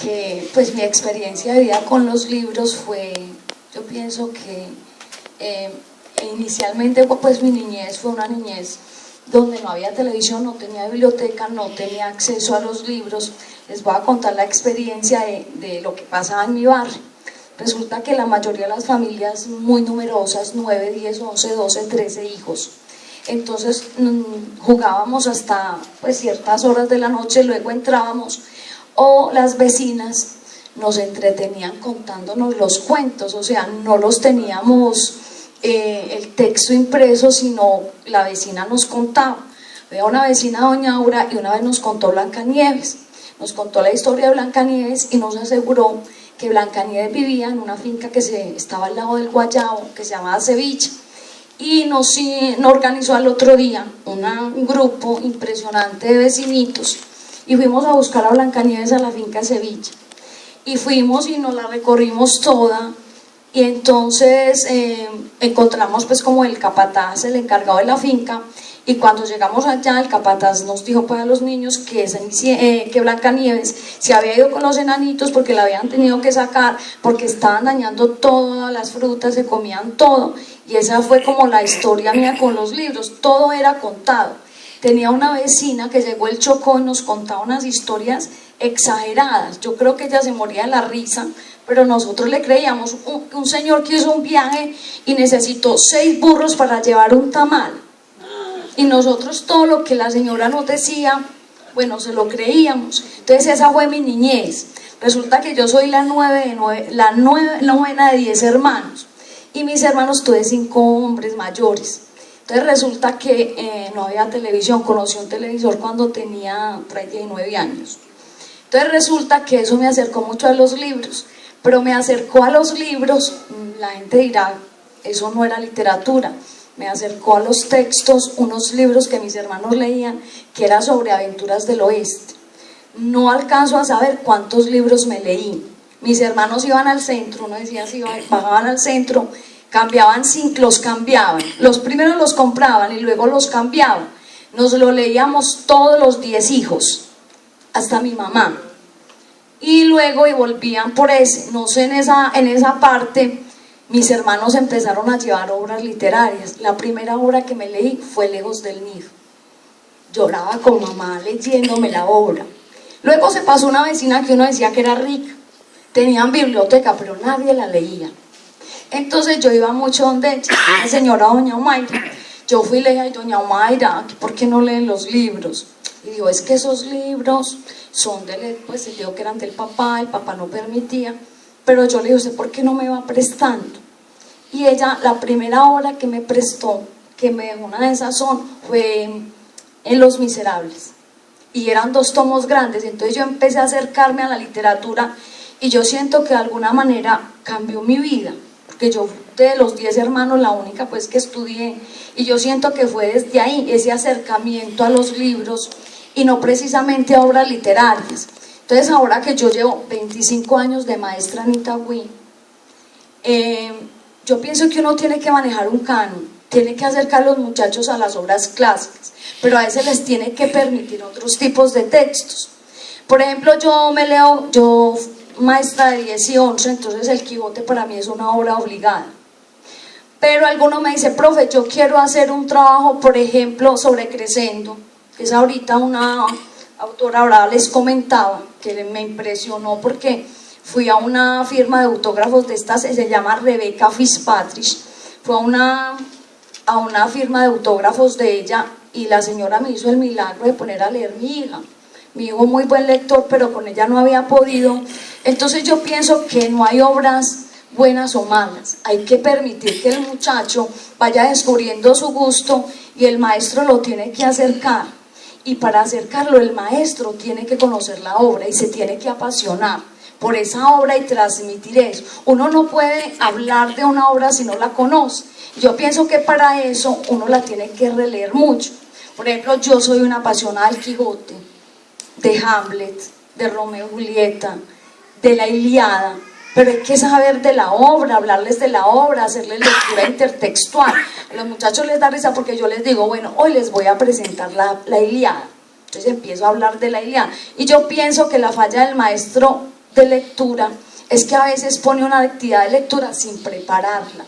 que pues mi experiencia de vida con los libros fue, yo pienso que inicialmente pues mi niñez fue una niñez donde no había televisión, no tenía biblioteca, no tenía acceso a los libros. Les voy a contar la experiencia de lo que pasaba en mi barrio. Resulta que la mayoría de las familias muy numerosas, 9, 10, 11, 12, 13 hijos. Entonces jugábamos hasta pues ciertas horas de la noche, luego entrábamos, o las vecinas nos entretenían contándonos los cuentos, o sea, no los teníamos el texto impreso, sino la vecina nos contaba. Había una vecina, doña Aura, y una vez nos contó Blancanieves, nos contó la historia de Blancanieves y nos aseguró que Blancanieves vivía en una finca que estaba al lado del Guayabo, que se llamaba Sevilla, y nos organizó al otro día un grupo impresionante de vecinitos y fuimos a buscar a Blancanieves a la finca Sevilla, y fuimos y nos la recorrimos toda. Y entonces encontramos pues como el capataz, el encargado de la finca, y cuando llegamos allá el capataz nos dijo pues a los niños que Blancanieves se había ido con los enanitos porque la habían tenido que sacar porque estaban dañando todas las frutas, se comían todo, y esa fue como la historia mía con los libros, todo era contado. Tenía una vecina que llegó el Chocó y nos contaba unas historias exageradas, yo creo que ella se moría de la risa, pero nosotros le creíamos. Un señor que hizo un viaje y necesitó 6 burros para llevar un tamal, y nosotros todo lo que la señora nos decía, bueno, se lo creíamos. Entonces esa fue mi niñez. Resulta que yo soy la novena de 10 hermanos, y mis hermanos tuve 5 hombres mayores. Entonces resulta que no había televisión, conocí un televisor cuando tenía 39 años. Entonces resulta que eso me acercó mucho a los libros, pero me acercó a los libros, la gente dirá, eso no era literatura, me acercó a los textos, unos libros que mis hermanos leían, que era sobre aventuras del oeste. No alcanzo a saber cuántos libros me leí. Mis hermanos iban al centro, uno decía si bajaban al centro, los cambiaban, los primeros los compraban y luego los cambiaban. Nos lo leíamos todos los 10 hijos, hasta mi mamá, y luego volvían por ese, no sé, en esa parte mis hermanos empezaron a llevar obras literarias. La primera obra que me leí fue Lejos del Nido, lloraba con mamá leyéndome la obra. Luego se pasó una vecina que uno decía que era rica, tenían biblioteca pero nadie la leía. Entonces yo iba mucho donde la señora doña Omaira, yo fui y le dije, ay doña Omaira, ¿por qué no leen los libros? Y digo, es que esos libros son pues le digo que eran del papá, el papá no permitía, pero yo le dije, ¿usted por qué no me va prestando? Y ella, la primera obra que me prestó, que me dejó una desazón, fue en Los Miserables, y eran 2 tomos grandes. Entonces yo empecé a acercarme a la literatura, y yo siento que de alguna manera cambió mi vida, porque yo de los 10 hermanos la única pues que estudié, y yo siento que fue desde ahí ese acercamiento a los libros y no precisamente a obras literarias. Entonces ahora que yo llevo 25 años de maestra en Itagüí, yo pienso que uno tiene que manejar un canon, tiene que acercar a los muchachos a las obras clásicas, pero a veces les tiene que permitir otros tipos de textos. Por ejemplo, yo maestra de 10 y 11, entonces el Quijote para mí es una obra obligada. Pero alguno me dice, profe, yo quiero hacer un trabajo, por ejemplo, sobre Crescendo, que es ahorita una autora, ahora les comentaba, que me impresionó porque fui a una firma de autógrafos de estas, se llama Rebecca Fitzpatrick, fue a una firma de autógrafos de ella, y la señora me hizo el milagro de poner a leer mi hijo muy buen lector, pero con ella no había podido. Entonces yo pienso que no hay obras buenas o malas, hay que permitir que el muchacho vaya descubriendo su gusto, y el maestro lo tiene que acercar, y para acercarlo el maestro tiene que conocer la obra y se tiene que apasionar por esa obra y transmitir eso. Uno no puede hablar de una obra si no la conoce. Yo pienso que para eso uno la tiene que releer mucho. Por ejemplo, yo soy una apasionada del Quijote, de Hamlet, de Romeo y Julieta, de la Ilíada, pero hay que saber de la obra, hablarles de la obra, hacerles lectura intertextual. A los muchachos les da risa porque yo les digo, bueno, hoy les voy a presentar la Ilíada. Entonces empiezo a hablar de la Ilíada. Y yo pienso que la falla del maestro de lectura es que a veces pone una actividad de lectura sin prepararla.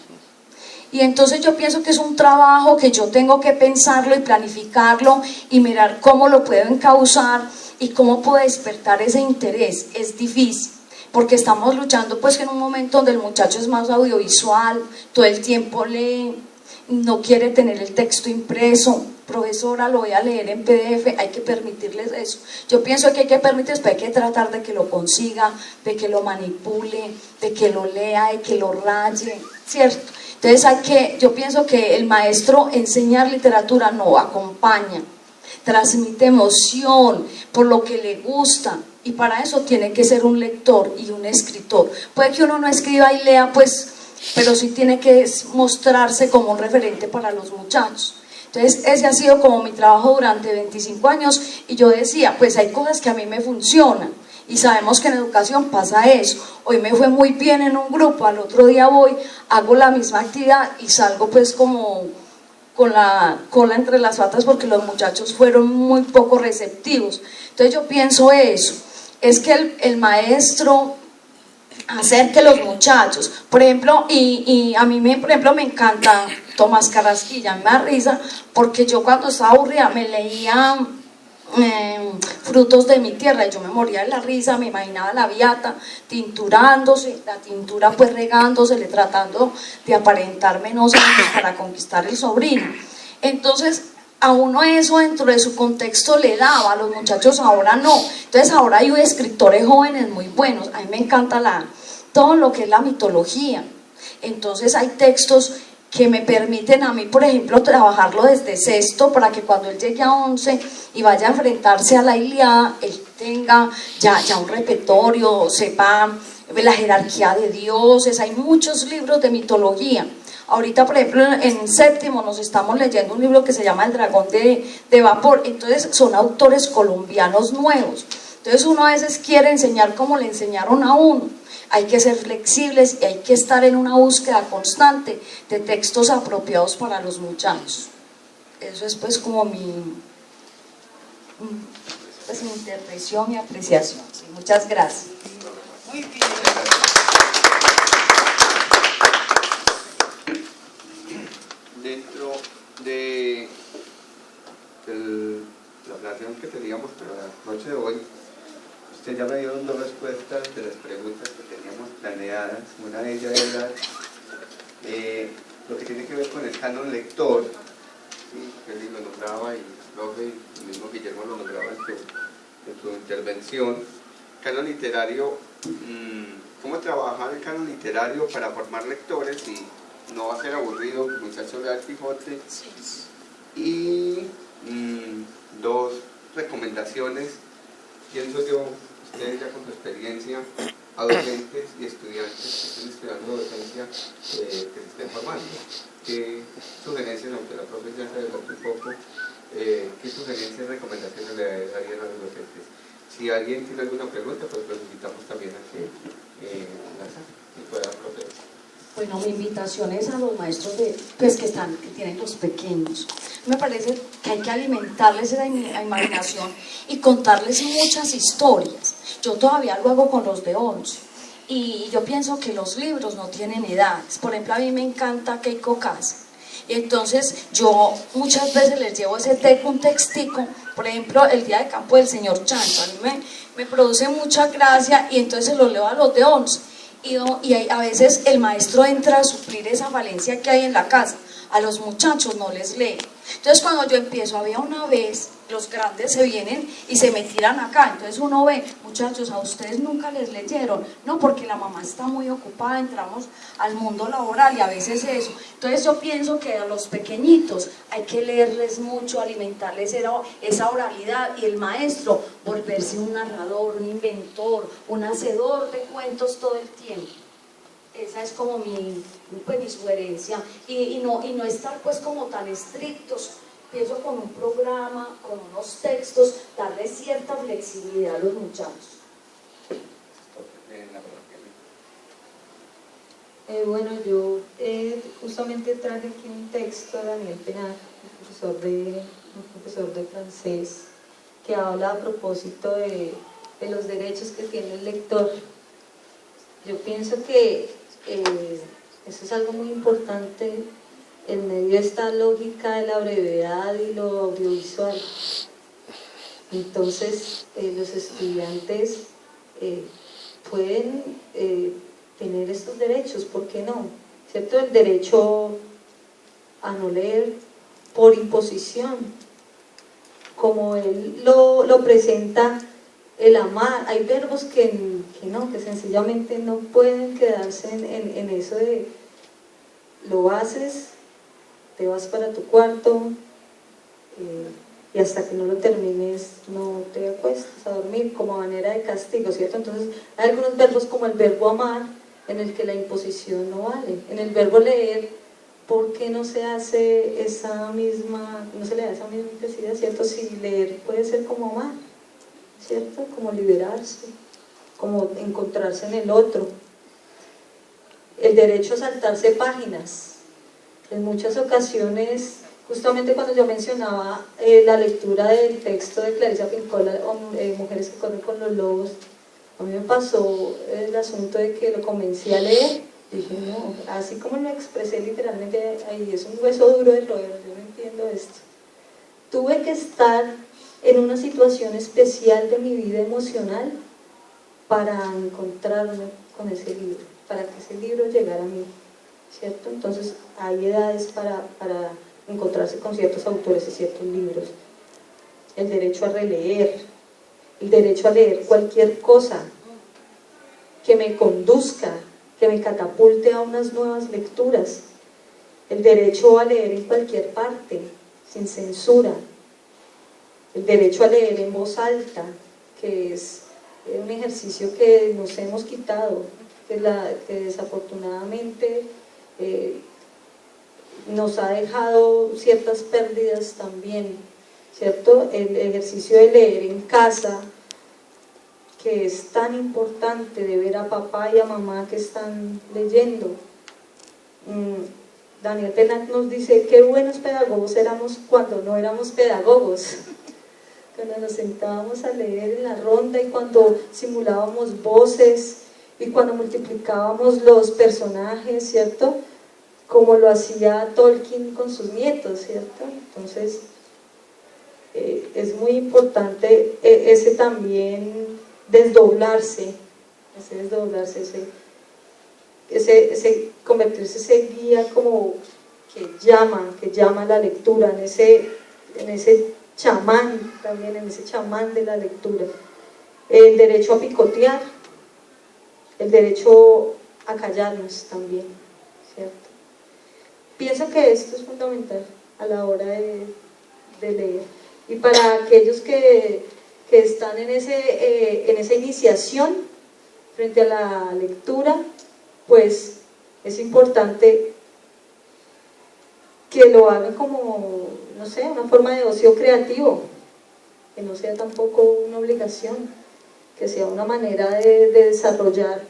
Y entonces yo pienso que es un trabajo que yo tengo que pensarlo y planificarlo y mirar cómo lo puedo encauzar y cómo puedo despertar ese interés. Es difícil, porque estamos luchando pues en un momento donde el muchacho es más audiovisual, todo el tiempo lee, no quiere tener el texto impreso. Profesora, lo voy a leer en PDF, hay que permitirles eso. Yo pienso que hay que permitirles, pero hay que tratar de que lo consiga, de que lo manipule, de que lo lea, de que lo raye, ¿cierto? Entonces yo pienso que el maestro enseñar literatura no acompaña, transmite emoción por lo que le gusta, y para eso tiene que ser un lector y un escritor. Puede que uno no escriba y lea, pues, pero sí tiene que mostrarse como un referente para los muchachos. Entonces ese ha sido como mi trabajo durante 25 años, y yo decía, pues hay cosas que a mí me funcionan, y sabemos que en educación pasa eso. Hoy me fue muy bien en un grupo, al otro día voy, hago la misma actividad y salgo pues como con la cola entre las patas, porque los muchachos fueron muy poco receptivos. Entonces yo pienso eso, es que el maestro hacer que los muchachos, por ejemplo, y a mí por ejemplo me encanta Tomás Carrasquilla, me da risa, porque yo cuando estaba aburrida me leía Frutos de mi tierra, y yo me moría de la risa, me imaginaba la Beata tinturándose, la tintura pues regándosele, tratando de aparentar menos años para conquistar el sobrino. Entonces a uno eso dentro de su contexto le daba, a los muchachos ahora no. Entonces ahora hay escritores jóvenes muy buenos, a mí me encanta todo lo que es la mitología. Entonces hay textos que me permiten a mí, por ejemplo, trabajarlo desde sexto, para que cuando él llegue a 11 y vaya a enfrentarse a la Ilíada, él tenga ya un repertorio, sepa la jerarquía de dioses. Hay muchos libros de mitología. Ahorita, por ejemplo, en séptimo nos estamos leyendo un libro que se llama El dragón de vapor. Entonces son autores colombianos nuevos. Entonces uno a veces quiere enseñar como le enseñaron a uno. Hay que ser flexibles y hay que estar en una búsqueda constante de textos apropiados para los muchachos. Eso es pues como mi intervención y apreciación. Sí, muchas gracias. Muy bien. Dentro de la planeación que teníamos para la noche de hoy, usted ya me dio dos respuestas de las preguntas que teníamos planeadas. Una de ellas era lo que tiene que ver con el canon lector, ¿sí? Que él lo nombraba, y el profe y el mismo Guillermo lo nombraba en su intervención. Canon literario, cómo trabajar el canon literario para formar lectores y no va a ser aburrido que el muchacho lea el Quijote. Y dos recomendaciones, pienso yo, ustedes ya con su experiencia, a docentes y estudiantes que estén estudiando docencia, que se estén formando. ¿Qué sugerencias, aunque la profe ya se adelantó un poco, qué sugerencias y recomendaciones le darían a los docentes? Si alguien tiene alguna pregunta, pues los invitamos también a que las haga y pueda proceder. Bueno, mi invitación es a los maestros que tienen los pequeños. Me parece que hay que alimentarles la imaginación y contarles muchas historias. Yo todavía lo hago con los de 11. Y yo pienso que los libros no tienen edades. Por ejemplo, a mí me encanta Keiko Casa. Y entonces yo muchas veces les llevo un textico, por ejemplo, El día de campo del señor Chancho. A mí me produce mucha gracia, y entonces los leo a los de 11. Y a veces el maestro entra a suplir esa falencia que hay en la casa. A los muchachos no les lee. Entonces cuando yo empiezo, había una vez, los grandes se vienen y se me tiran acá. Entonces uno ve, muchachos, a ustedes nunca les leyeron. No, porque la mamá está muy ocupada, entramos al mundo laboral y a veces eso. Entonces yo pienso que a los pequeñitos hay que leerles mucho, alimentarles esa oralidad, y el maestro volverse un narrador, un inventor, un hacedor de cuentos todo el tiempo. Esa es como mi sugerencia, y no estar pues como tan estrictos. Pienso con un programa, con unos textos, darle cierta flexibilidad a los muchachos. Bueno, yo justamente traje aquí un texto de Daniel Penal, un profesor de francés, que habla a propósito de los derechos que tiene el lector Yo pienso que eso es algo muy importante en medio de esta lógica de la brevedad y lo audiovisual. Entonces, los estudiantes pueden tener estos derechos, ¿por qué no? ¿Cierto? El derecho a no leer por imposición, como él lo presenta, el amar. Hay verbos que sencillamente no pueden quedarse en eso de lo haces, te vas para tu cuarto y hasta que no lo termines no te acuestas a dormir como manera de castigo, ¿cierto? Entonces hay algunos verbos como el verbo amar en el que la imposición no vale. En el verbo leer, ¿por qué no se hace no se le da esa misma intensidad, ¿cierto? Si leer puede ser como amar, ¿cierto? Como liberarse, como encontrarse en el otro. El derecho a saltarse páginas. En muchas ocasiones, justamente cuando yo mencionaba la lectura del texto de Clarisa Pinkola, Mujeres que corren con los lobos, a mí me pasó el asunto de que lo comencé a leer. Dije, no, así como lo expresé literalmente, ahí es un hueso duro de roer, yo no entiendo esto. Tuve que estar en una situación especial de mi vida emocional para encontrarme con ese libro, para que ese libro llegara a mí, ¿cierto? Entonces hay edades para encontrarse con ciertos autores y ciertos libros. El derecho a releer, el derecho a leer cualquier cosa que me conduzca, que me catapulte a unas nuevas lecturas, el derecho a leer en cualquier parte, sin censura, el derecho a leer en voz alta, que es un ejercicio que nos hemos quitado, que desafortunadamente nos ha dejado ciertas pérdidas también, ¿cierto? El ejercicio de leer en casa, que es tan importante, de ver a papá y a mamá que están leyendo. Daniel Penat nos dice, qué buenos pedagogos éramos cuando no éramos pedagogos. Cuando nos sentábamos a leer en la ronda y cuando simulábamos voces y cuando multiplicábamos los personajes, ¿cierto? Como lo hacía Tolkien con sus nietos, ¿cierto? Entonces, es muy importante ese también desdoblarse, ese convertirse ese guía como que llama a la lectura, en ese chamán también, en ese chamán de la lectura. El derecho a picotear, el derecho a callarnos también, ¿cierto? Pienso que esto es fundamental a la hora de leer. Y para aquellos que están en esa iniciación frente a la lectura, pues es importante que lo hagan como, no sé, una forma de ocio creativo, que no sea tampoco una obligación, que sea una manera de desarrollar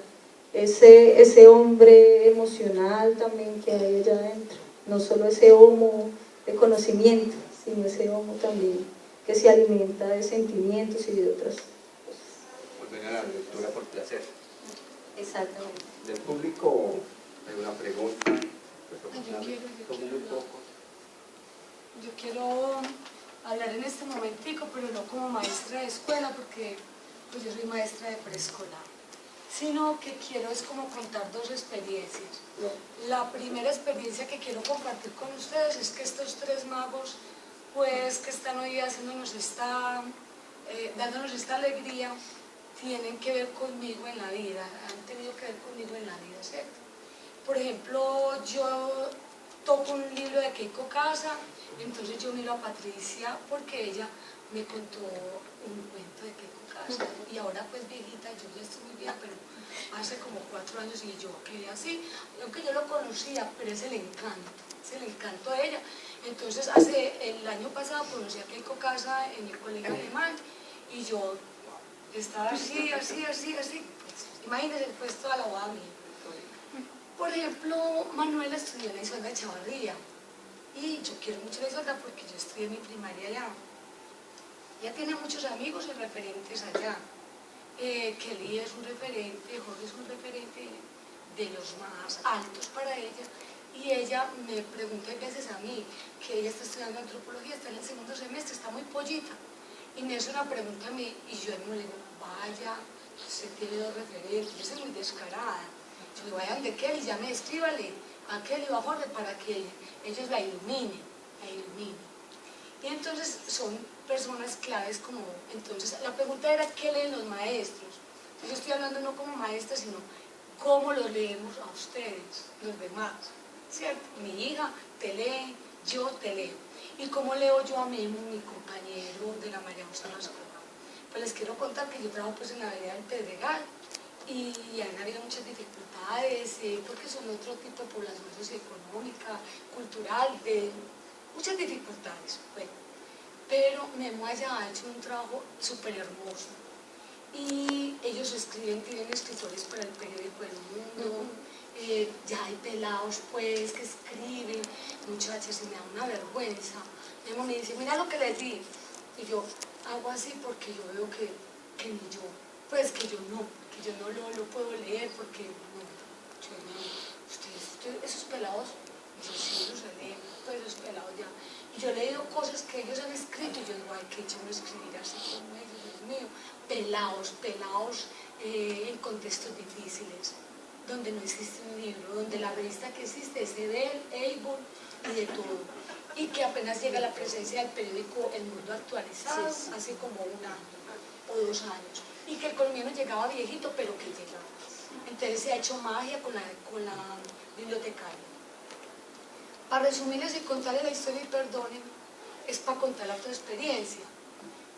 ese hombre emocional también que hay allá adentro, no solo ese homo de conocimiento, sino ese homo también que se alimenta de sentimientos y de otras cosas. Volver a la lectura por placer. Exactamente. Del público hay una pregunta. Yo quiero hablar en este momentico, pero no como maestra de escuela, porque pues yo soy maestra de preescolar, sino que quiero es como contar dos experiencias. La primera experiencia que quiero compartir con ustedes es que estos tres magos, pues que están hoy dándonos esta alegría, tienen que ver conmigo en la vida, han tenido que ver conmigo en la vida, ¿cierto? Por ejemplo, yo toco un libro de Keiko Casa, entonces yo miro a Patricia porque ella me contó un cuento de Keiko Casa, y ahora pues viejita, yo ya estoy muy vieja, pero hace como 4 años y yo quedé así, aunque yo lo conocía, pero es el encanto de ella. Entonces el año pasado conocí a Keiko Casa en el colegio alemán y yo estaba así, imagínense pues toda la boda mía. Por ejemplo, Manuela estudió en la Isolda de Chavarría y yo quiero mucho la Isolda porque yo estudié mi primaria allá. Ella tiene muchos amigos y referentes allá. que Eli es un referente, Jorge es un referente de los más altos para ella, y ella me pregunta a veces a mí, que ella está estudiando antropología, está en el segundo semestre, está muy pollita, y me hace una pregunta a mí, y yo le digo, vaya, usted tiene dos referentes, yo soy muy descarada, yo le digo, vayan de Kelly, ya me escríbale a Kelly o a Jorge para que ellos la iluminen, Y entonces son personas claves como, entonces la pregunta era, ¿qué leen los maestros? Yo estoy hablando no como maestra, sino cómo los leemos a ustedes, los demás, ¿cierto? Mi hija te lee, yo te leo. ¿Y cómo leo yo a Memo, mi compañero de la María José Escobar? Pues les quiero contar que yo trabajo pues en la vereda del Pedregal y han habido muchas dificultades porque son otro tipo de población socioeconómica, cultural, de muchas dificultades. Bueno, pero Memo allá ha hecho un trabajo súper hermoso. Y ellos escriben, tienen escritores para el periódico El Mundo, ya hay pelados pues que escriben, muchachas, y me da una vergüenza. Memo me dice, mira lo que les di. Y yo hago así porque yo veo que ni yo, pues que yo no lo puedo leer porque esos pelados, yo sí los leo, pues esos pelados ya. Y yo he leído cosas que ellos han escrito y yo digo, ay, qué chulo escribir así como ellos, Dios mío. Pelados en contextos difíciles, donde no existe un libro, donde la revista que existe es Edel, Eibor y de todo. Y que apenas llega la presencia del periódico El Mundo actualizado, hace como 1 año o 2 años. Y que el colombiano llegaba viejito, pero que llegaba. Entonces se ha hecho magia con la bibliotecaria. Para resumirles y contarles la historia y perdonen, es para contar la otra experiencia.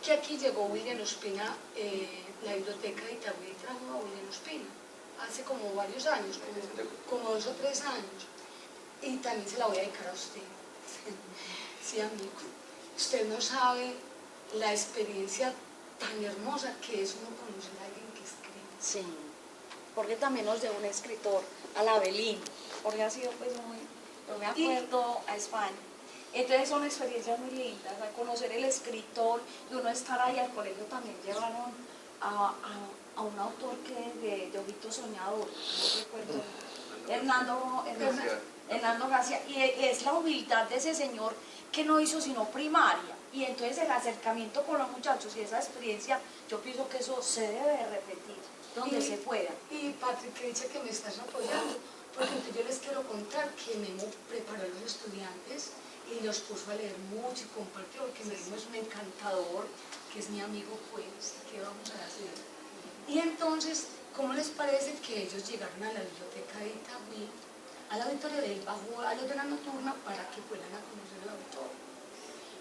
Que aquí llegó William Ospina, la biblioteca de Itagüí trajo a William Ospina, hace como varios años, como 2 o 3 años. Y también se la voy a dedicar a usted. Sí, amigo. Usted no sabe la experiencia tan hermosa que es uno conocer a alguien que escribe. Sí, porque también nos dio un escritor, al Abelín, porque ha sido pues muy, yo me acuerdo a España. Entonces son experiencias muy lindas, a conocer el escritor, y uno estar ahí. Al colegio también llevaron a un autor que de Ojito Soñador, no recuerdo, Hernando García, y es la humildad de ese señor que no hizo sino primaria, y entonces el acercamiento con los muchachos y esa experiencia, yo pienso que eso se debe de repetir, donde se pueda. Y Patrick, que dice que me estás apoyando, porque entonces yo les quiero contar que Memo preparó a los estudiantes y los puso a leer mucho y compartió, porque Memo es un encantador, que es mi amigo pues, ¿qué vamos a hacer? Y entonces, ¿cómo les parece que ellos llegaron a la biblioteca de Itagüí, al auditorio del bajo, a los de la nocturna, para que fueran a conocer el autor?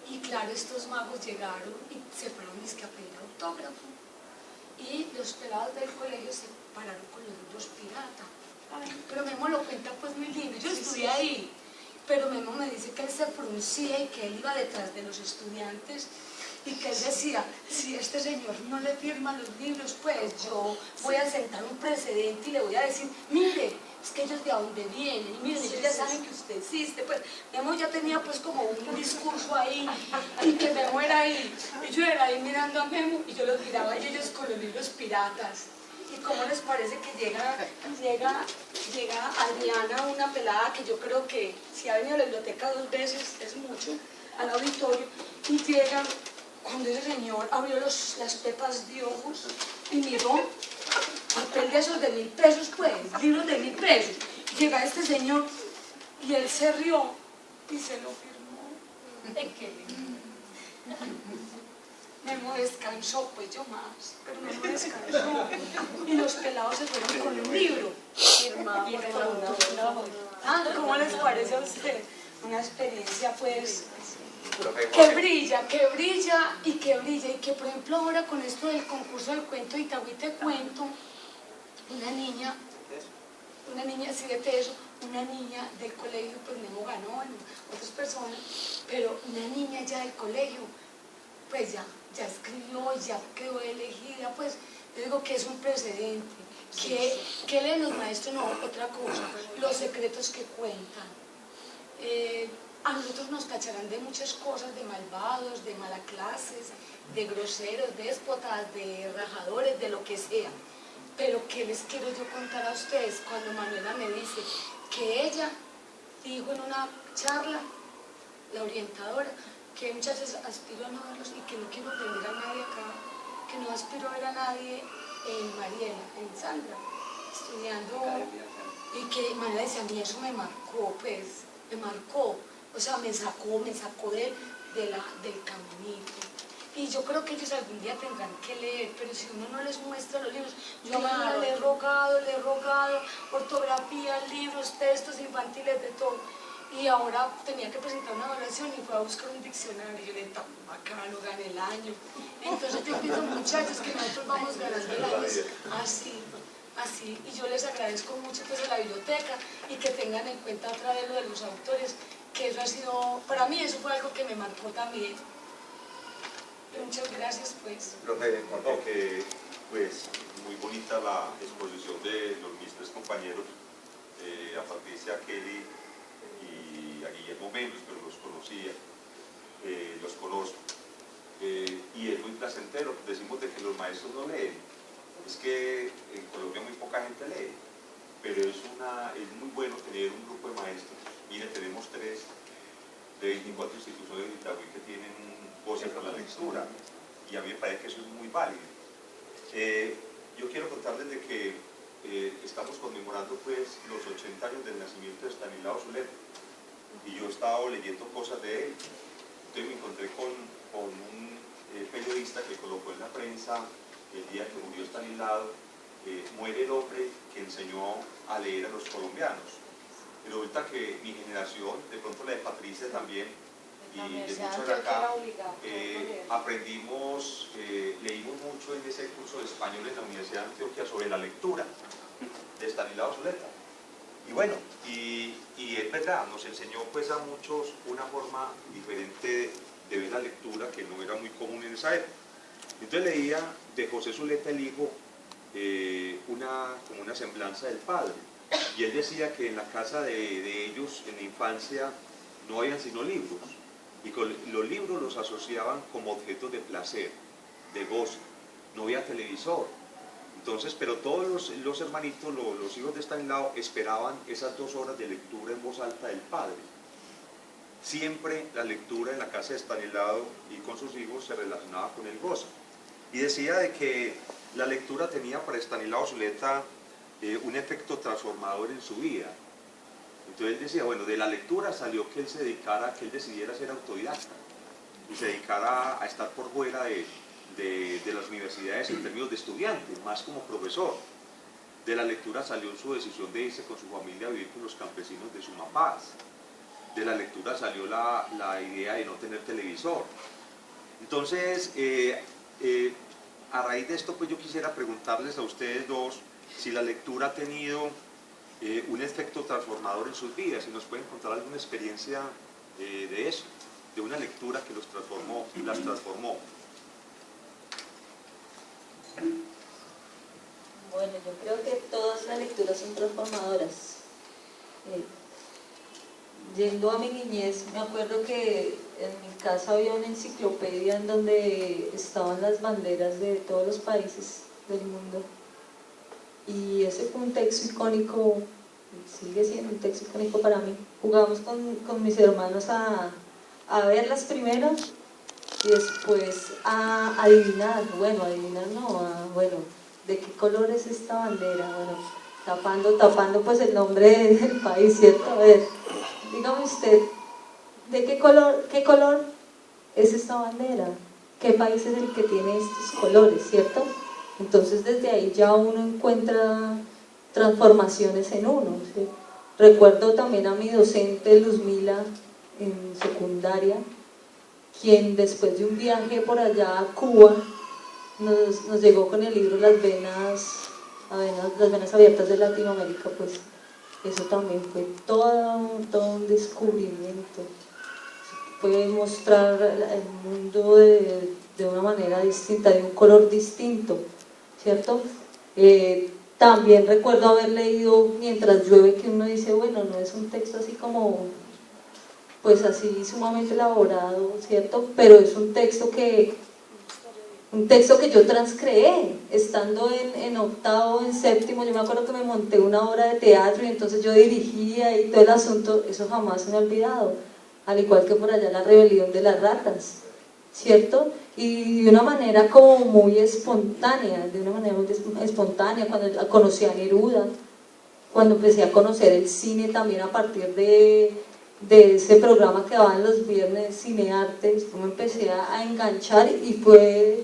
Y claro, estos magos llegaron y se fueron a pedir autógrafo. Y los pelados del colegio se pararon con los libros pirata. Pero Memo lo cuenta pues muy lindo, yo estudié ahí. Pero Memo me dice que él se fruncía y que él iba detrás de los estudiantes y que él decía, si este señor no le firma los libros, pues yo voy a sentar un precedente y le voy a decir, mire, es que ellos de dónde vienen, y miren, ellos ya saben que usted existe. Pues Memo ya tenía pues como un discurso ahí, y que Memo era ahí, y yo era ahí mirando a Memo, y yo los miraba a ellos con los libros piratas. ¿Y cómo les parece que llega Adriana, una pelada que yo creo que si ha venido a la biblioteca 2 veces, es mucho, al auditorio, y llega cuando ese señor abrió las pepas de ojos y miró, papel de esos de 1000 pesos, pues, libros de 1000 pesos. Llega este señor y él se rió y se lo firmó. ¿De qué? Memo descansó, pues yo más, pero Memo descansó. Y los pelados se fueron con un libro firmado por todos. ¿Cómo les parece a usted? Una experiencia, pues, que brilla, y que por ejemplo ahora con esto del concurso del cuento de Itagüí te cuento, una niña sí de Teso, una niña del colegio, pues Memo ganó, bueno, otras personas, pero una niña ya del colegio, pues ya escribió, ya quedó elegida, pues yo digo que es un precedente, que leen los maestros, no, otra cosa, los secretos que cuentan. a nosotros nos tacharán de muchas cosas, de malvados, de mala clases, de groseros, déspotas, de rajadores, de lo que sea. Pero ¿qué les quiero yo contar a ustedes? Cuando Manuela me dice que ella dijo en una charla, la orientadora, que muchas veces aspiro a no verlos y que no quiero aprender a nadie acá, que no aspiro a ver a nadie en Mariela, en Sandra, estudiando, y que Manuela decía, a mí eso me marcó, pues, me marcó, o sea, me sacó del caminito. Y yo creo que ellos algún día tendrán que leer, pero si uno no les muestra los libros, yo a Manuela le he rogado, ortografía, libros, textos infantiles, de todo. Y ahora tenía que presentar una evaluación y fue a buscar un diccionario. Yo le dije, tan bacano, gané el año. Entonces yo pido, muchachos, que nosotros vamos ganando el año así. Y yo les agradezco mucho pues a la biblioteca y que tengan en cuenta otra vez lo de los autores, que eso ha sido, para mí eso fue algo que me marcó también. Muchas gracias, pues. Profe, que pues muy bonita la exposición de mis tres compañeros, a Patricia, a Kelly y a Guillermo menos, pero los conocía, los conozco. Y es muy placentero, decimos de que los maestros no leen. Es que en Colombia muy poca gente lee, pero es muy bueno tener un grupo de maestros. Mire, tenemos 3 de 24 instituciones de Itagüí que tienen voces para la lectura, y a mí me parece que eso es muy válido. Yo quiero contarles de que estamos conmemorando pues los 80 años del nacimiento de Estanislao Zuleta, y yo he estado leyendo cosas de él. Entonces me encontré con un periodista que colocó en la prensa el día que murió Estanislao, muere el hombre que enseñó a leer a los colombianos. Y resulta que mi generación, de pronto la de Patricia también, y de muchos de acá, aprendimos, leímos mucho en ese curso de español en la Universidad de Antioquia sobre la lectura de Estanislao Zuleta. Y bueno, y es verdad, nos enseñó pues a muchos una forma diferente de ver la lectura que no era muy común en esa época. Entonces leía de José Zuleta el hijo como una semblanza del padre, y él decía que en la casa de ellos en la infancia no habían sino libros, y con los libros los asociaban como objetos de placer, de gozo, no había televisor. Entonces, pero todos los hermanitos, los hijos de Estanislao, esperaban esas 2 horas de lectura en voz alta del padre. Siempre la lectura en la casa de Estanislao y con sus hijos se relacionaba con el gozo. Y decía de que la lectura tenía para Estanislao Zuleta un efecto transformador en su vida. Entonces él decía, bueno, de la lectura salió que él se dedicara, que él decidiera ser autodidacta y se dedicara a estar por fuera de las universidades en términos de estudiante, más como profesor. De la lectura salió su decisión de irse con su familia a vivir con los campesinos de Sumapaz. De la lectura salió la idea de no tener televisor. Entonces, a raíz de esto, pues yo quisiera preguntarles a ustedes dos si la lectura ha tenido un efecto transformador en sus vidas, si nos pueden contar alguna experiencia de eso, de una lectura que las transformó. Bueno, yo creo que todas las lecturas son transformadoras. Yendo a mi niñez, me acuerdo que en mi casa había una enciclopedia en donde estaban las banderas de todos los países del mundo. Y ese fue un texto icónico, sigue siendo un texto icónico para mí. Jugamos con mis hermanos a verlas primero y después a adivinar, ¿de qué color es esta bandera? Bueno, tapando pues el nombre del país, ¿cierto? A ver, dígame usted, ¿de qué color es esta bandera? ¿Qué país es el que tiene estos colores, cierto? Entonces desde ahí ya uno encuentra transformaciones en uno, ¿sí? Recuerdo también a mi docente Luzmila en secundaria, quien después de un viaje por allá a Cuba nos llegó con el libro Las venas abiertas de Latinoamérica. Pues eso también fue todo un descubrimiento, fue mostrar el mundo de una manera distinta, de un color distinto, ¿cierto? También recuerdo haber leído Mientras llueve, que uno dice, bueno, no es un texto así como pues así sumamente elaborado, ¿cierto? Pero es un texto que yo transcreé, estando en octavo, en séptimo. Yo me acuerdo que me monté una obra de teatro y entonces yo dirigía y todo el asunto, eso jamás se me ha olvidado, al igual que por allá la rebelión de las ratas, ¿cierto? Y de una manera como muy espontánea, cuando conocí a Neruda, cuando empecé a conocer el cine también a partir de ese programa que daban los viernes, Cinearte, me empecé a enganchar y fue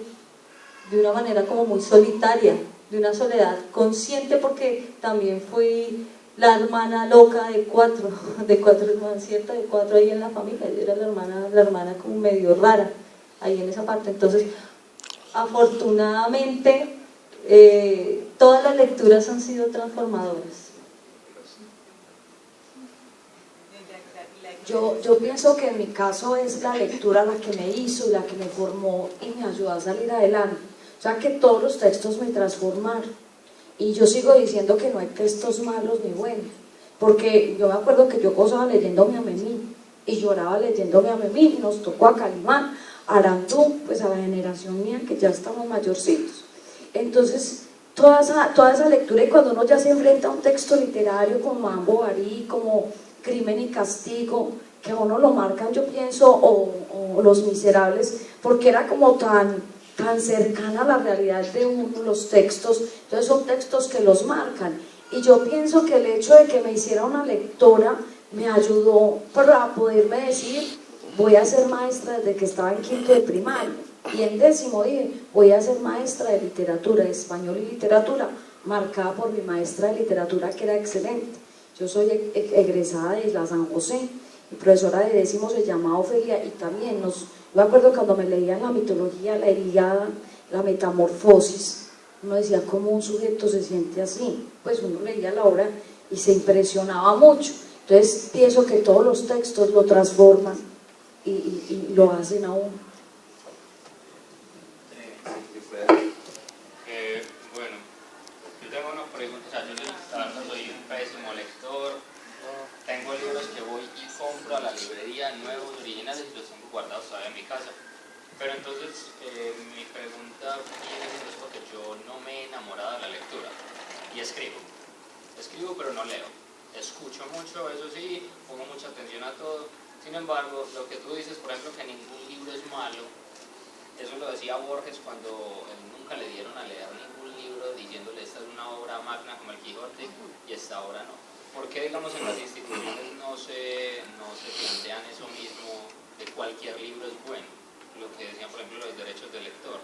de una manera como muy solitaria, de una soledad consciente, porque también fui la hermana loca de cuatro hermanas, ¿cierto? De cuatro ahí en la familia. Yo era la hermana como medio rara ahí en esa parte. Entonces, afortunadamente, todas las lecturas han sido transformadoras. Yo pienso que en mi caso es la lectura la que me hizo, la que me formó y me ayudó a salir adelante. O sea que todos los textos me transformaron. Y yo sigo diciendo que no hay textos malos ni buenos. Porque yo me acuerdo que yo gozaba leyéndome a Memín y lloraba leyéndome a Memín. Nos tocó a Calimán, a Arandú, pues a la generación mía que ya estamos mayorcitos. Entonces, toda esa lectura, y cuando uno ya se enfrenta a un texto literario como Mambo Barí, como Crimen y Castigo, que a uno lo marcan, yo pienso, o Los Miserables, porque era como tan cercana a la realidad de uno, los textos. Entonces son textos que los marcan, y yo pienso que el hecho de que me hiciera una lectora me ayudó para poderme decir, voy a ser maestra desde que estaba en quinto de primaria, y en décimo dije, voy a ser maestra de literatura, de español y literatura, marcada por mi maestra de literatura, que era excelente. Yo soy egresada de la San José, mi profesora de décimo se llamaba Ofelia, y también me acuerdo cuando me leían la mitología, la Ilíada, la Metamorfosis, uno decía, ¿cómo un sujeto se siente así? Pues uno leía la obra y se impresionaba mucho. Entonces pienso que todos los textos lo transforman y lo hacen a uno. Bueno, yo tengo unas preguntas. O sea, yo soy un pésimo lector. Tengo libros que voy y compro a la librería, nuevos, originales, y los tengo guardados todavía en mi casa. Pero entonces, mi pregunta viene es porque yo no me he enamorado de la lectura. Y escribo, pero no leo. Escucho mucho, eso sí, pongo mucha atención a todo. Sin embargo, lo que tú dices, por ejemplo, que ningún libro es malo, eso lo decía Borges cuando nunca le dieron a leer ningún libro diciéndole esta es una obra magna como el Quijote y esta obra no. ¿Por qué, digamos, en las instituciones no se plantean eso mismo, de cualquier libro es bueno? Lo que decían, por ejemplo, los derechos del lector.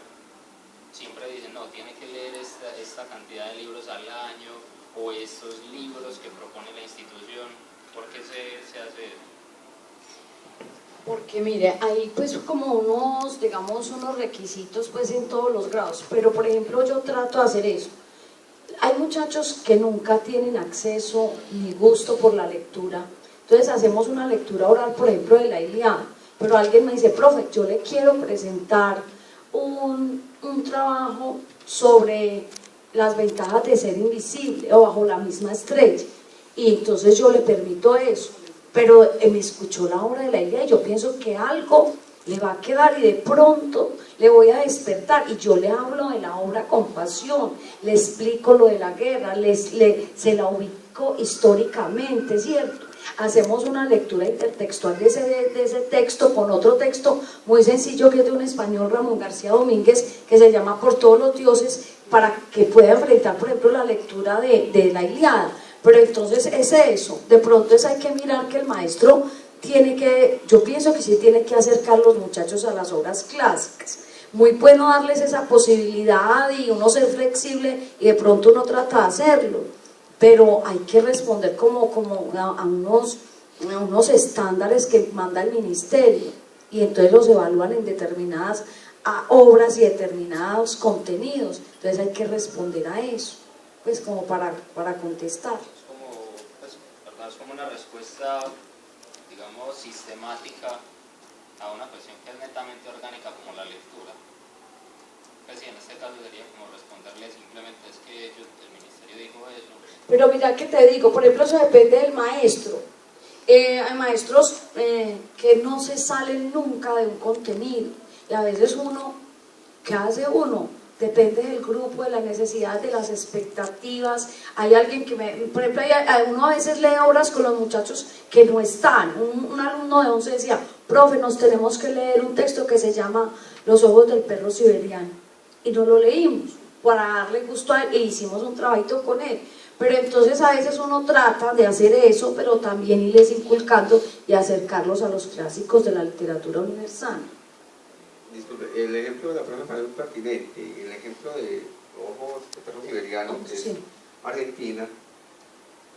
Siempre dicen, no, tiene que leer esta cantidad de libros al año, o estos libros que propone la institución. ¿Por qué se hace eso? Porque mire, hay pues como unos, digamos, unos requisitos pues en todos los grados, pero por ejemplo yo trato de hacer eso. Hay muchachos que nunca tienen acceso ni gusto por la lectura, entonces hacemos una lectura oral, por ejemplo, de la Ilíada, pero alguien me dice, profe, yo le quiero presentar un trabajo sobre las ventajas de ser invisible o bajo la misma estrella, y entonces yo le permito eso, pero me escuchó la obra de la Ilíada y yo pienso que algo le va a quedar y de pronto le voy a despertar, y yo le hablo de la obra con pasión, le explico lo de la guerra, se la ubico históricamente, ¿cierto? Hacemos una lectura intertextual de ese texto con otro texto muy sencillo que es de un español, Ramón García Domínguez, que se llama Por todos los dioses, para que pueda enfrentar, por ejemplo, la lectura de la Ilíada. Pero entonces es eso, de pronto hay que mirar que el maestro yo pienso que sí tiene que acercar a los muchachos a las obras clásicas. Muy bueno darles esa posibilidad y uno ser flexible, y de pronto uno trata de hacerlo, pero hay que responder como a unos estándares que manda el ministerio, y entonces los evalúan en determinadas obras y determinados contenidos. Entonces hay que responder a eso, pues como para contestar. Es como una respuesta, digamos, sistemática a una cuestión que es netamente orgánica como la lectura. Pues sí, en este caso sería como responderle simplemente es que el ministerio dijo eso. Pero mira que te digo, por ejemplo, eso depende del maestro. Hay maestros que no se salen nunca de un contenido, y a veces uno, ¿qué hace uno? Depende del grupo, de las necesidades, de las expectativas. Hay alguien que por ejemplo, uno a veces lee obras con los muchachos que no están. Un alumno de 11 decía, profe, nos tenemos que leer un texto que se llama Los ojos del perro siberiano, y no lo leímos para darle gusto a él, e hicimos un trabajito con él. Pero entonces a veces uno trata de hacer eso, pero también irles inculcando y acercarlos a los clásicos de la literatura universal. Disculpe, el ejemplo de la profe parece muy pertinente. El ejemplo de Ojos de Perro Siberiano, que es Argentina.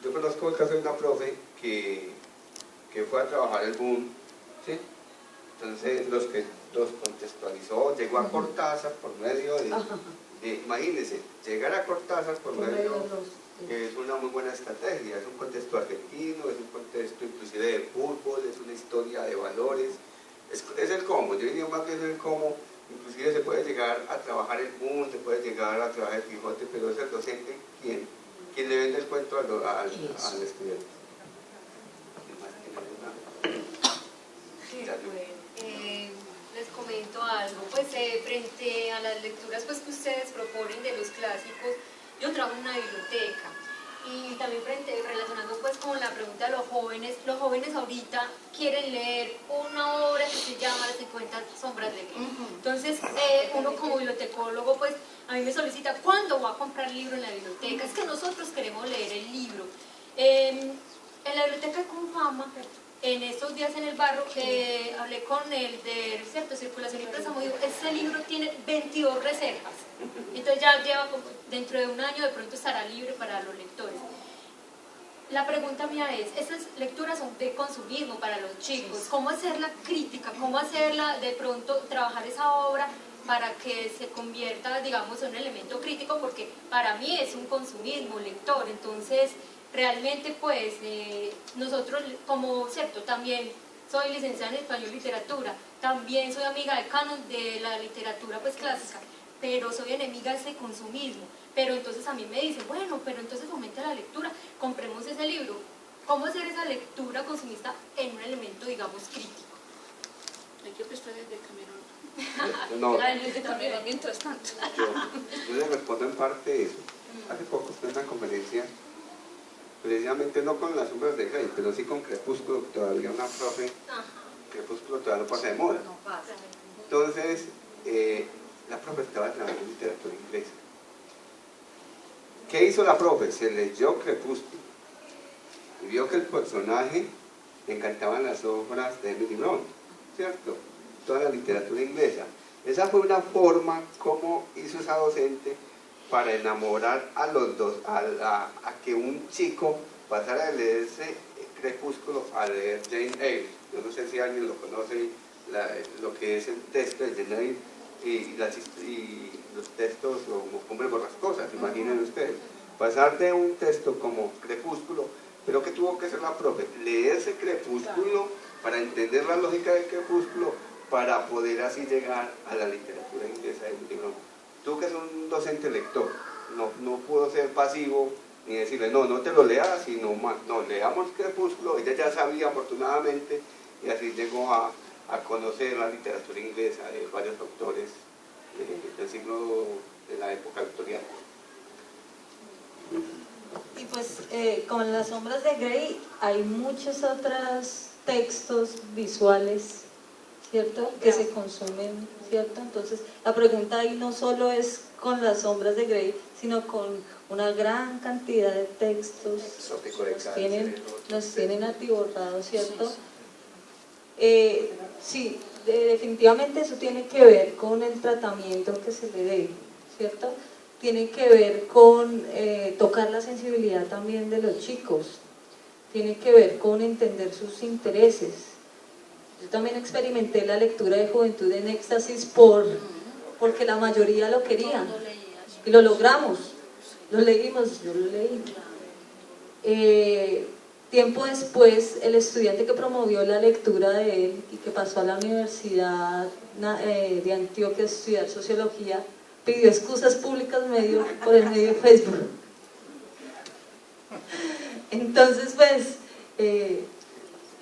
Yo conozco el caso de una profe que fue a trabajar el boom, ¿sí? Entonces los contextualizó, llegó a Cortázar por medio de imagínense, llegar a Cortázar por medio es una muy buena estrategia, es un contexto argentino, es un contexto inclusive de fútbol, es una historia de valores, es el cómo, yo diría más bien el cómo, inclusive se puede llegar a trabajar el boom, se puede llegar a trabajar el Quijote, pero es el docente quien le vende el cuento al estudiante. Les comento algo, pues frente a las lecturas pues, que ustedes proponen de los clásicos, yo trabajo en una biblioteca y también relacionando pues con la pregunta de los jóvenes ahorita quieren leer una obra que se llama Las 50 sombras de Grey. Entonces uno como bibliotecólogo pues a mí me solicita ¿cuándo voy a comprar el libro en la biblioteca? Es que nosotros queremos leer el libro. En la biblioteca de Confama, en estos días en el barro, hablé con el de Circulación y Préstamo, digo, este libro tiene 22 reservas, entonces ya lleva como, dentro de un año de pronto estará libre para los lectores. La pregunta mía es, estas lecturas son de consumismo para los chicos, ¿cómo hacer la crítica? ¿Cómo hacerla de pronto, trabajar esa obra para que se convierta, digamos, en un elemento crítico? Porque para mí es un consumismo lector, entonces realmente pues nosotros como cierto también soy licenciada en español y literatura, también soy amiga del canon de la literatura pues clásica, pero soy enemiga de ese consumismo. Pero entonces a mí me dicen, bueno, pero entonces fomente la lectura, compremos ese libro. ¿Cómo hacer esa lectura consumista en un elemento, digamos, crítico? Hay que prestar el de Camerón. No, El de Camerón mientras tanto. yo le respondo en parte eso. Hace poco estuve en una conferencia, precisamente no con Las sombras de Grey, pero sí con Crepúsculo, todavía una profe, Crepúsculo todavía no pasa de moda. Entonces, la profe estaba trabajando en literatura inglesa. ¿Qué hizo la profe? Se leyó Crepúsculo y vio que el personaje le encantaban las obras de Emily Brontë, ¿cierto? Toda la literatura inglesa. Esa fue una forma como hizo esa docente para enamorar a los dos, a que un chico pasara de leerse Crepúsculo a leer Jane Eyre. Yo no sé si alguien lo conoce, lo que es el texto de Jane Eyre y los textos como Hombres Borrascosas, imaginen ustedes. Pasar de un texto como Crepúsculo, pero que tuvo que hacer la profe, leerse Crepúsculo para entender la lógica del Crepúsculo, para poder así llegar a la literatura inglesa del libro. Tú que eres un docente lector, no puedo ser pasivo ni decirle, no te lo leas, sino más, no, leamos Crepúsculo. Ella ya sabía afortunadamente y así llegó a conocer la literatura inglesa de varios autores del siglo de la época victoriana. Y pues con Las sombras de Grey hay muchos otros textos visuales, ¿cierto? Que se consumen, ¿cierto? Entonces la pregunta ahí no solo es con Las sombras de Grey, sino con una gran cantidad de textos nos tienen atiborrados, ¿cierto? Sí, definitivamente eso tiene que ver con el tratamiento que se le dé, ¿cierto? Tiene que ver con tocar la sensibilidad también de los chicos, tiene que ver con entender sus intereses. Yo también experimenté la lectura de Juventud en Éxtasis porque la mayoría lo querían y lo logramos, lo leímos, yo lo leí. Tiempo después, el estudiante que promovió la lectura de él y que pasó a la Universidad de Antioquia a estudiar Sociología, pidió excusas públicas por el medio de Facebook. Entonces, pues,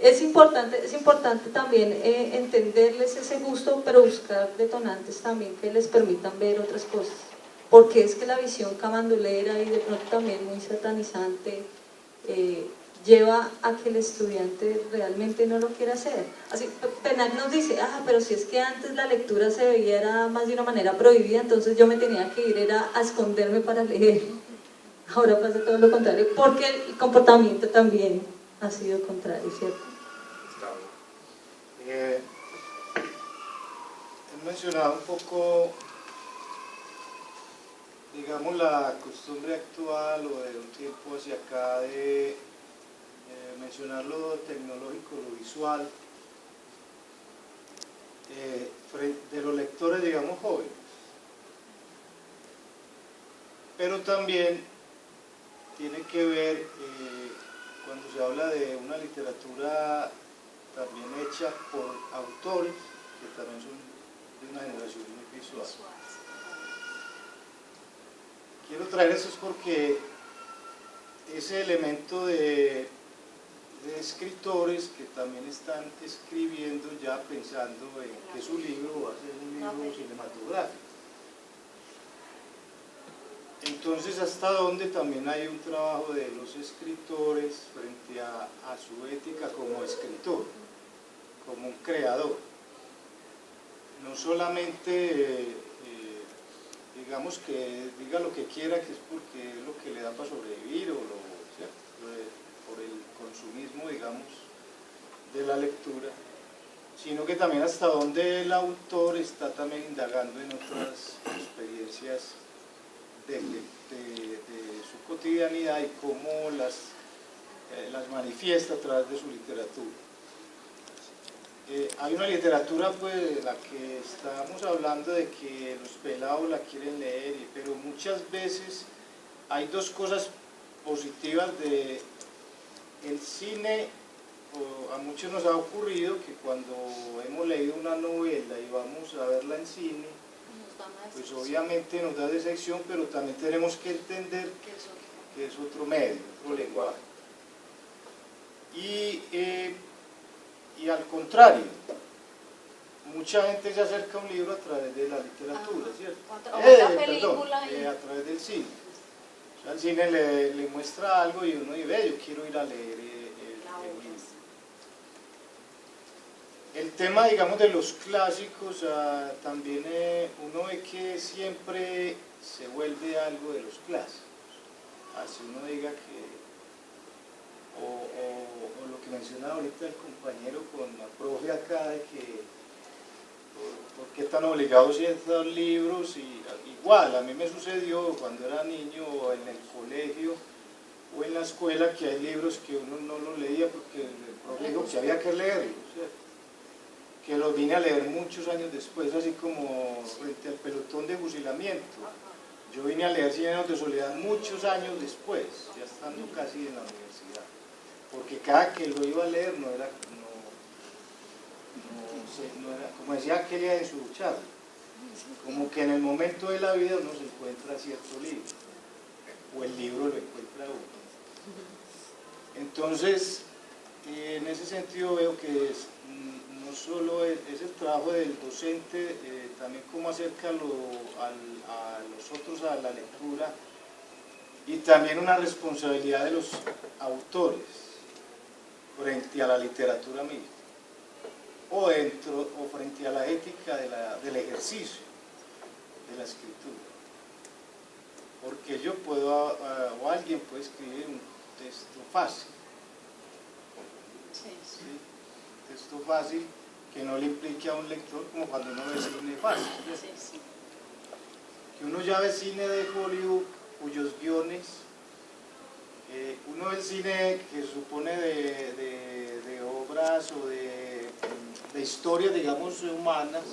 es importante también entenderles ese gusto, pero buscar detonantes también que les permitan ver otras cosas. Porque es que la visión camandulera y de pronto también muy satanizante lleva a que el estudiante realmente no lo quiera hacer. Así, Penal nos dice, pero si es que antes la lectura se veía era más de una manera prohibida, entonces yo me tenía que ir era a esconderme para leer. Ahora pasa todo lo contrario, porque el comportamiento también ha sido contrario, ¿cierto? He mencionado un poco, digamos, la costumbre actual o de un tiempo hacia acá de mencionar lo tecnológico, lo visual, de los lectores, digamos, jóvenes. Pero también tiene que ver, cuando se habla de una literatura también hecha por autores que también son de una generación muy visual. Quiero traer eso porque ese elemento de escritores que también están escribiendo ya pensando en que su libro va a ser un libro cinematográfico. Entonces, hasta dónde también hay un trabajo de los escritores frente a su ética como escritor, como un creador. No solamente, digamos, que diga lo que quiera, que es porque es lo que le da para sobrevivir, o por el consumismo, digamos, de la lectura, sino que también hasta dónde el autor está también indagando en otras experiencias de su cotidianidad y cómo las manifiesta a través de su literatura. Hay una literatura, pues, de la que estamos hablando de que los pelados la quieren leer, pero muchas veces hay dos cosas positivas de el cine. A muchos nos ha ocurrido que cuando hemos leído una novela y vamos a verla en cine, pues obviamente nos da decepción, pero también tenemos que entender que es otro medio, otro lenguaje. Y al contrario, mucha gente se acerca a un libro a través de la literatura, ¿cierto? A través del cine. O sea, el cine le muestra algo y uno dice, yo quiero ir a leer el libro. El tema, digamos, de los clásicos, también uno ve que siempre se vuelve algo de los clásicos. Así uno diga que, o lo que mencionaba ahorita el compañero con la profe acá, de que por qué tan obligados ciertos libros, y igual, a mí me sucedió cuando era niño en el colegio o en la escuela que hay libros que uno no los leía porque el profe dijo que había que leerlos, ¿cierto? Que los vine a leer muchos años después, así como frente al pelotón de fusilamiento. Yo vine a leer Cien años de soledad muchos años después, ya estando casi en la universidad, porque cada que lo iba a leer no era, como decía aquella en su charla, como que en el momento de la vida uno se encuentra cierto libro, o el libro lo encuentra uno. Entonces, en ese sentido veo que no solo es el trabajo del docente, también cómo acerca a los otros a la lectura, y también una responsabilidad de los autores frente a la literatura misma, o frente a la ética del ejercicio de la escritura. Porque yo puedo, o alguien puede escribir un texto fácil, ¿sí? Un texto fácil que no le implique a un lector, como cuando uno ve cine fácil, ¿sí? Que uno ya ve cine de Hollywood cuyos guiones, uno ve el cine que se supone de obras o de historias, digamos, humanas,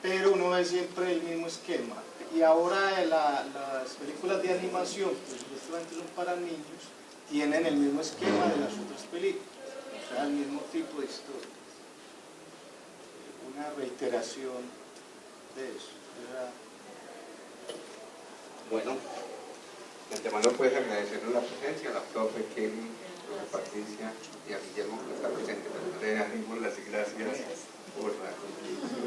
pero uno ve siempre el mismo esquema. Y ahora las películas de animación, que supuestamente son para niños, tienen el mismo esquema de las otras películas, o sea, el mismo tipo de historia. Una reiteración de eso. Bueno, de antemano puedes agradecerle la presencia a la profe Kelly a Patricia y a Guillermo que está presente. Le daremos las gracias por la contribución.